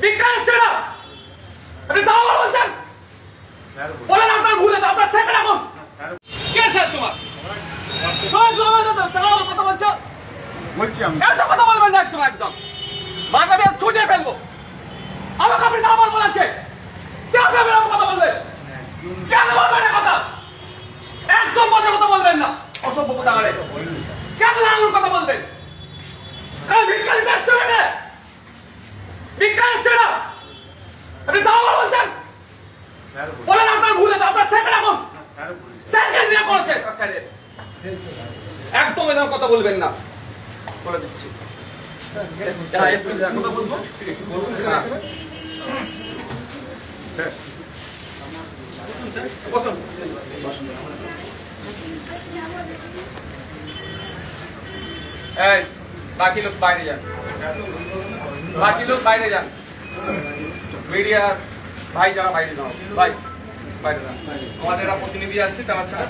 বিজ্ঞান হচ্ছে না, আপনি দালাল বলছেন। বলেন আপনার ভুল আছে, আপনার সেকেন্ড এখন কে স্যার তোমার কথা বলছো? বলছি আমি এত কথা বলবেন না, একদম একদম মাথা দিয়ে ছুটিয়ে ফেলবো। আমাকে আপনি দালাল বলাচ্ছে, কেন এরকম কথা বলবেন? কেন বলবেন কথা? একদম মজার কথা বলবেন না, অসভ্য কথা বলে। কেন আঙুর কথা বলবেন? কারণ বিজ্ঞানী দেশ চলে না, বিজ্ঞান হচ্ছে না, আপনি দালাল বলছেন। বলেন আপনার ভুল আছে, আপনার সেকেন্ড এখন সেকেন্ড নিয়ে করেছে। একদম এরকম কথা বলবেন না, বলে দিচ্ছি। কথা বলবো বসুন। এই বাকি লোক বাইরে যান, বাকি লোক বাইরে যান। মিডিয়া ভাই যারা বাইরে যাও, ভাই বাইরে যান। আমাদের প্রতিনিধি আছে, তারা ছাড়া